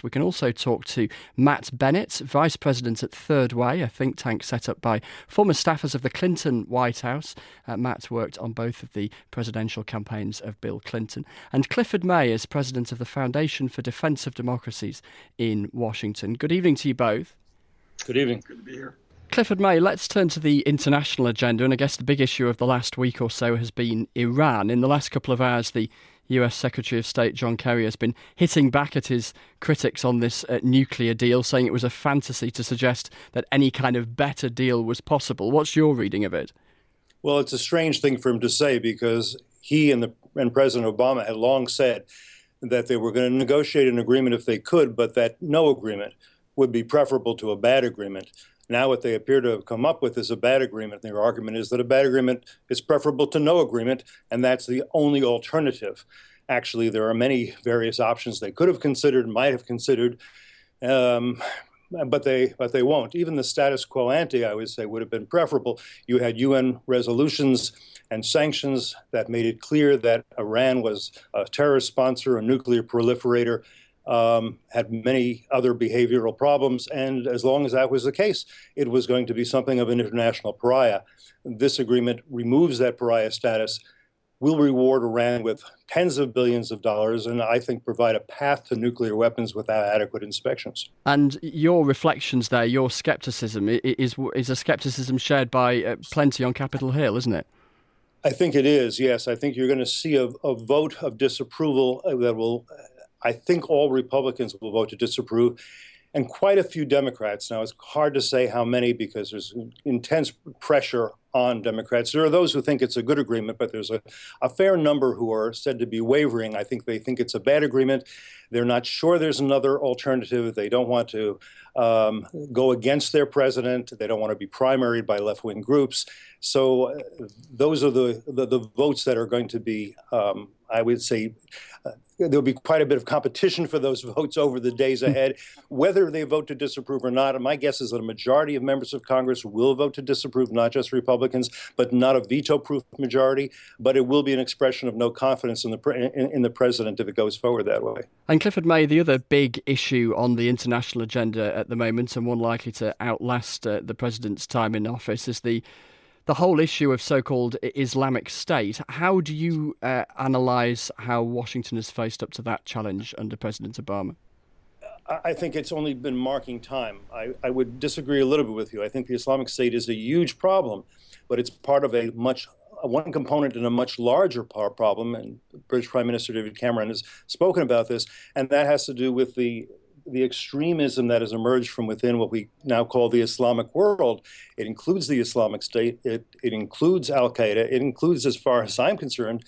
We can also talk to Matt Bennett, Vice President at Third Way, a think tank set up by former staffers of the Clinton White House. Matt worked on both of the presidential campaigns of Bill Clinton. And Clifford May is President of the Foundation for Defence of Democracies in Washington. Good evening to you both. Good evening. Good to be here. Clifford May, let's turn to the international agenda, and I guess the big issue of the last week or so has been Iran. In the last couple of hours, the US Secretary of State John Kerry has been hitting back at his critics on this nuclear deal, saying it was a fantasy to suggest that any kind of better deal was possible. What's your reading of it? Well, it's a strange thing for him to say because he and President Obama had long said that they were going to negotiate an agreement if they could, but that no agreement would be preferable to a bad agreement. Now what they appear to have come up with is a bad agreement. Their argument is that a bad agreement is preferable to no agreement, and that's the only alternative. Actually, there are many various options they could have considered, might have considered, but they won't. Even the status quo ante, I would say, would have been preferable. You had UN resolutions and sanctions that made it clear that Iran was a terrorist sponsor, a nuclear proliferator, had many other behavioral problems, and as long as that was the case, it was going to be something of an international pariah. This agreement removes that pariah status, will reward Iran with tens of billions of dollars, and I think provide a path to nuclear weapons without adequate inspections. And your reflections there, your scepticism, is a scepticism shared by plenty on Capitol Hill, isn't it? I think it is, yes. I think you're going to see a vote of disapproval that will... I think all Republicans will vote to disapprove, and quite a few Democrats. Now, it's hard to say how many because there's intense pressure on Democrats. There are those who think it's a good agreement, but there's a fair number who are said to be wavering. I think they think it's a bad agreement. They're not sure there's another alternative. They don't want to go against their president. They don't want to be primaried by left-wing groups. So those are the votes that are going to be, I would say, there'll be quite a bit of competition for those votes over the days ahead. Whether they vote to disapprove or not, my guess is that a majority of members of Congress will vote to disapprove, not just Republicans, but not a veto-proof majority. But it will be an expression of no confidence in the president if it goes forward that way. And Clifford May, the other big issue on the international agenda at the moment, and one likely to outlast the president's time in office, is the whole issue of so-called Islamic State. How do you analyse how Washington has faced up to that challenge under President Obama? I think it's only been marking time. I would disagree a little bit with you. I think the Islamic State is a huge problem, but it's part of one component in a much larger problem, and British Prime Minister David Cameron has spoken about this, and that has to do with the extremism that has emerged from within what we now call the Islamic world. It includes the Islamic State. It includes Al-Qaeda. It includes, as far as I'm concerned,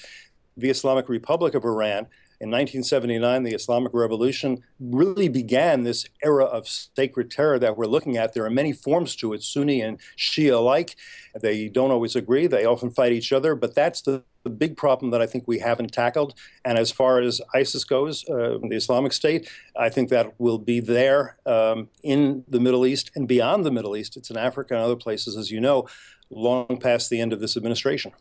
the Islamic Republic of Iran. In 1979, the Islamic Revolution really began this era of sacred terror that we're looking at. There are many forms to it, Sunni and Shia alike. They don't always agree. They often fight each other. But that's the big problem that I think we haven't tackled. And as far as ISIS goes, the Islamic State, I think that will be there in the Middle East and beyond the Middle East. It's in Africa and other places, as you know, long past the end of this administration.